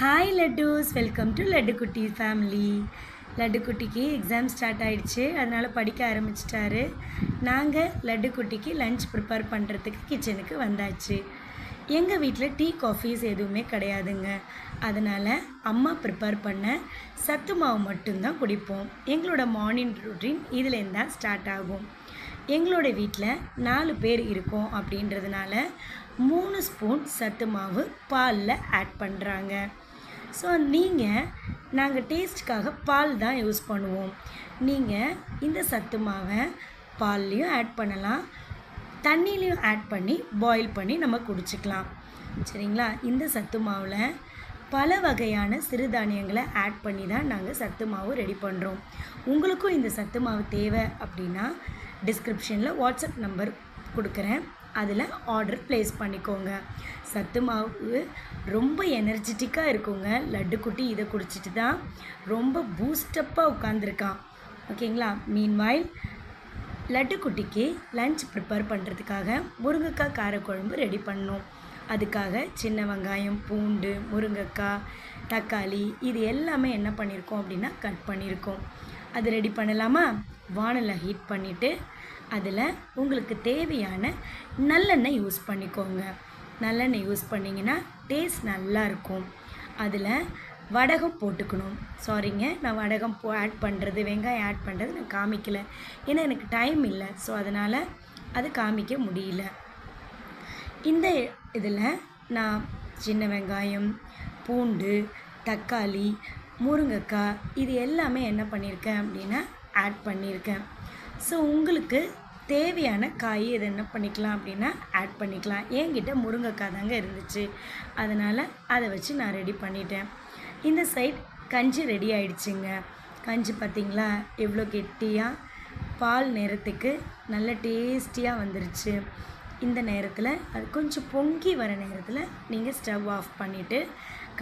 Hi லட்டூஸ், welcome to laddu குட்டி family. Laddu குட்டிக்கு exam start ஆகிடுச்சு, அதனால் படிக்க ஆரம்பிச்சிட்டாரு. நாங்கள் லட்டு குட்டிக்கு லன்ச் ப்ரிப்பேர் பண்ணுறதுக்கு கிச்சனுக்கு வந்தாச்சு. எங்கள் வீட்டில் டீ காஃபீஸ் எதுவுமே கிடையாதுங்க. அதனால் அம்மா ப்ரிப்பேர் பண்ண சத்து மாவு மட்டும்தான் குடிப்போம். எங்களோட மார்னிங் ரொட்டீன் இதுலேருந்து தான் ஸ்டார்ட் ஆகும். எங்களோட வீட்டில் 4 பேர் இருக்கோம் அப்படின்றதுனால 3 ஸ்பூன் சத்து மாவு பாலில் ஆட் பண்ணுறாங்க. ஸோ நாங்கள் டேஸ்ட்டுக்காக பால் தான் யூஸ் பண்ணுவோம். நீங்கள் இந்த சத்து மாவை பால்லையும் ஆட் பண்ணலாம், தண்ணிலையும் ஆட் பண்ணி பாயில் பண்ணி நம்ம குடிச்சிக்கலாம். சரிங்களா? இந்த சத்து மாவில் பல வகையான சிறுதானியங்களை ஆட் பண்ணி தான் நாங்கள் சத்து மாவு ரெடி பண்ணுறோம். உங்களுக்கும் இந்த சத்து மாவு தேவை அப்படின்னா டிஸ்கிரிப்ஷனில் வாட்ஸ்அப் நம்பர் கொடுக்குறேன், அதில் ஆர்டர் ப்ளேஸ் பண்ணிக்கோங்க. சத்து மாவு ரொம்ப எனர்ஜெட்டிக்காக இருக்குங்க. லட்டு குட்டி இதை குடிச்சிட்டு தான் ரொம்ப பூஸ்டப்பாக உட்காந்துருக்கான். ஓகேங்களா? மீன்வாயில் லட்டு குட்டிக்கு லன்ச் ப்ரிப்பேர் பண்ணுறதுக்காக முருங்கைக்காய் காரக்குழம்பு ரெடி பண்ணோம். அதுக்காக சின்ன வெங்காயம், பூண்டு, முருங்கைக்காய், தக்காளி இது எல்லாமே என்ன பண்ணியிருக்கோம் அப்படின்னா கட் பண்ணியிருக்கோம். அது ரெடி பண்ணலாமா? வானலை ஹீட் பண்ணிவிட்டு அதில் உங்களுக்கு தேவையான நல்லெண்ணெய் யூஸ் பண்ணிக்கோங்க. நல்லெண்ணெய் யூஸ் பண்ணிங்கன்னா டேஸ்ட் நல்லாயிருக்கும். அதில் வடகம் போட்டுக்கணும். சாரிங்க, நான் வடகம் ஆட் பண்ணுறது, வெங்காயம் ஆட் பண்ணுறது நான் காமிக்கலை, ஏன்னா எனக்கு டைம் இல்லை. ஸோ அதனால் அது காமிக்க முடியல. இந்த இதில் நான் சின்ன வெங்காயம், பூண்டு, தக்காளி, முருங்கைக்காய் இது எல்லாமே என்ன பண்ணியிருக்கேன் அப்படின்னா ஆட் பண்ணியிருக்கேன். ஸோ உங்களுக்கு தேவையான காய் இதை என்ன பண்ணிக்கலாம் அப்படின்னா ஆட் பண்ணிக்கலாம். என்கிட்ட முருங்கைக்காய் தாங்க இருந்துச்சு, அதனால் அதை வச்சு நான் ரெடி பண்ணிட்டேன். இந்த சைட் கஞ்சி ரெடி ஆகிடுச்சிங்க. கஞ்சி பார்த்திங்களா எவ்வளோ கெட்டியாக பால் நேரத்துக்கு நல்ல டேஸ்டியாக வந்துருச்சு. இந்த நேரத்தில் அது கொஞ்சம் பொங்கி வர நேரத்தில் நீங்கள் ஸ்டவ் ஆஃப் பண்ணிவிட்டு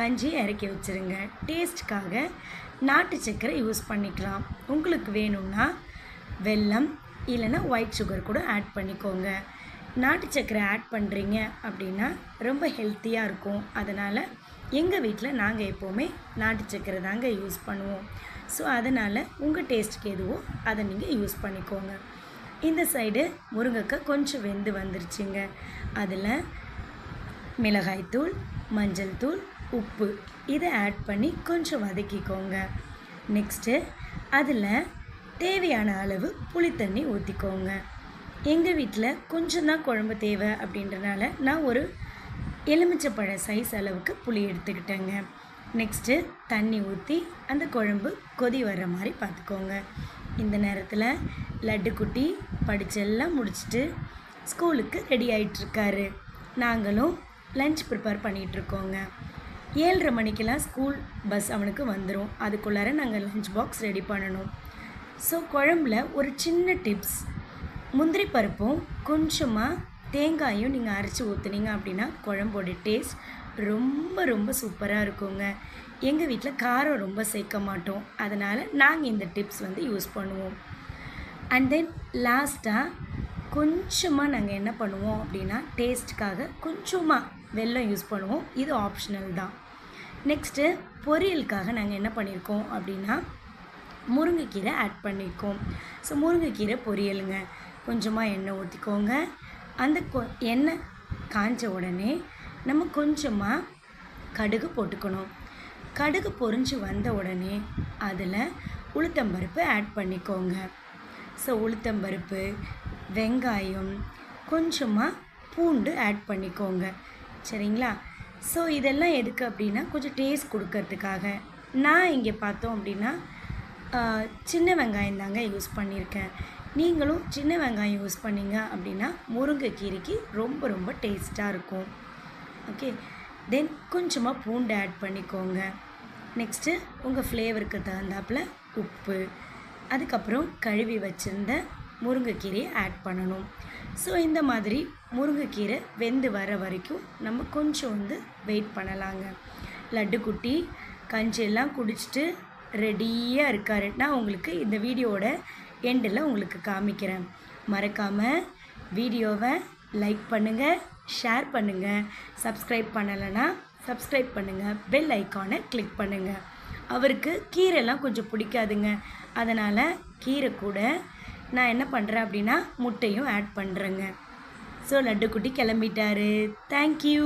கஞ்சி இறக்கி வச்சுருங்க. டேஸ்ட்டுக்காக நாட்டு சர்க்கரை யூஸ் பண்ணிக்கலாம். உங்களுக்கு வேணும்னா வெல்லம் இல்லைன்னா ஒயிட் சுகர் கூட ஆட் பண்ணிக்கோங்க. நாட்டு சர்க்கரை ஆட் பண்ணுறீங்க அப்படின்னா ரொம்ப ஹெல்த்தியாக இருக்கும். அதனால் எங்கள் வீட்டில் நாங்கள் எப்போவுமே நாட்டு சர்க்கரை தாங்க யூஸ் பண்ணுவோம். ஸோ அதனால் உங்கள் டேஸ்ட்டுக்கு எதுவோ அதை நீங்கள் யூஸ் பண்ணிக்கோங்க. இந்த சைடு முருங்கைக்காய் கொஞ்சம் வெந்து வந்துருச்சுங்க. அதில் மிளகாய்த்தூள், மஞ்சள் தூள், உப்பு இதை ஆட் பண்ணி கொஞ்சம் வதக்கிக்கோங்க. நெக்ஸ்ட்டு அதில் தேவையான அளவு புளித்தண்ணி ஊற்றிக்கோங்க. எங்கள் வீட்டில் கொஞ்சம் தான் குழம்பு தேவை அப்படின்றனால நான் ஒரு எலுமிச்சப்பழ சைஸ் அளவுக்கு புளி எடுத்துக்கிட்டேங்க. நெக்ஸ்ட்டு தண்ணி ஊற்றி அந்த குழம்பு கொதி வர்ற மாதிரி பார்த்துக்கோங்க. இந்த நேரத்தில் லட்டு குட்டி படிச்செல்லாம் முடிச்சுட்டு ஸ்கூலுக்கு ரெடி ஆகிட்டுருக்காரு. நாங்களும் லன்ச் ப்ரிப்பேர் பண்ணிகிட்ருக்கோங்க. 7:30 மணிக்கெலாம் ஸ்கூல் பஸ் அவனுக்கு வந்துடும். அதுக்குள்ளார நாங்கள் லன்ச் பாக்ஸ் ரெடி பண்ணணும். ஸோ குழம்புல ஒரு சின்ன டிப்ஸ், முந்திரி பருப்பும் கொஞ்சமாக தேங்காயும் நீங்கள் அரைச்சி ஊற்றுனீங்க அப்படின்னா குழம்போட டேஸ்ட் ரொம்ப ரொம்ப சூப்பராக இருக்குங்க. எங்கள் வீட்டில் காரம் ரொம்ப சேர்க்க மாட்டோம், அதனால் நாங்கள் இந்த டிப்ஸ் யூஸ் பண்ணுவோம். அண்ட் தென் லாஸ்ட்டாக கொஞ்சமாக நாங்கள் என்ன பண்ணுவோம் அப்படின்னா டேஸ்ட்டுக்காக கொஞ்சமாக வெல்லம் யூஸ் பண்ணுவோம். இது ஆப்ஷனல் தான். நெக்ஸ்ட்டு பொரியலுக்காக நாங்கள் என்ன பண்ணியிருக்கோம் அப்படின்னா முருங்கைக்கீரை ஆட் பண்ணியிருக்கோம். ஸோ முருங்கைக்கீரை பொரியலுங்க. கொஞ்சமாக எண்ணெய் ஊற்றிக்கோங்க. அந்த எண்ணெய் காஞ்ச உடனே நம்ம கொஞ்சமாக கடுகு போட்டுக்கணும். கடுகு பொரிஞ்சு வந்த உடனே அதில் உளுத்தம்பருப்பு ஆட் பண்ணிக்கோங்க. ஸோ உளுத்தம்பருப்பு, வெங்காயம், கொஞ்சமாக பூண்டு ஆட் பண்ணிக்கோங்க. சரிங்களா? ஸோ இதெல்லாம் எதுக்கு அப்படின்னா கொஞ்சம் டேஸ்ட் கொடுக்கறதுக்காக. நான் இங்கே பார்த்தோம் அப்படின்னா சின்ன வெங்காயம் தாங்க யூஸ் பண்ணியிருக்கேன். நீங்களும் சின்ன வெங்காயம் யூஸ் பண்ணிங்க அப்படின்னா முருங்கைக்கீரைக்கு ரொம்ப ரொம்ப டேஸ்ட்டாக இருக்கும். ஓகே, தென் கொஞ்சமாக பூண்டு ஆட் பண்ணிக்கோங்க. நெக்ஸ்ட்டு உங்கள் ஃப்ளேவருக்கு தகுந்தாப்பில் உப்பு, அதுக்கப்புறம் கழுவி வச்சுருந்த முருங்கைக்கீரையை ஆட் பண்ணணும். ஸோ இந்த மாதிரி முருங்கைக்கீரை வெந்து வர வரைக்கும் நம்ம கொஞ்சம் வெயிட் பண்ணலாங்க. லட்டு குட்டி கஞ்சியெல்லாம் குடிச்சிட்டு ரெடியாக இருக்காரு. நான் உங்களுக்கு இந்த வீடியோவோட எண்டில் உங்களுக்கு காமிக்கிறேன். மறக்காமல் வீடியோவை லைக் பண்ணுங்கள், ஷேர் பண்ணுங்கள். சப்ஸ்கிரைப் பண்ணலைன்னா சப்ஸ்கிரைப் பண்ணுங்கள், பெல் ஐக்கானை கிளிக் பண்ணுங்கள். அவருக்கு கீரைலாம் கொஞ்சம் பிடிக்காதுங்க. அதனால் கீரை கூட நான் என்ன பண்ணுறேன் அப்படின்னா முட்டையும் ஆட் பண்ணுறேங்க. ஸோ லட்டுக்குட்டி கிளம்பிட்டாரு. தேங்க்யூ.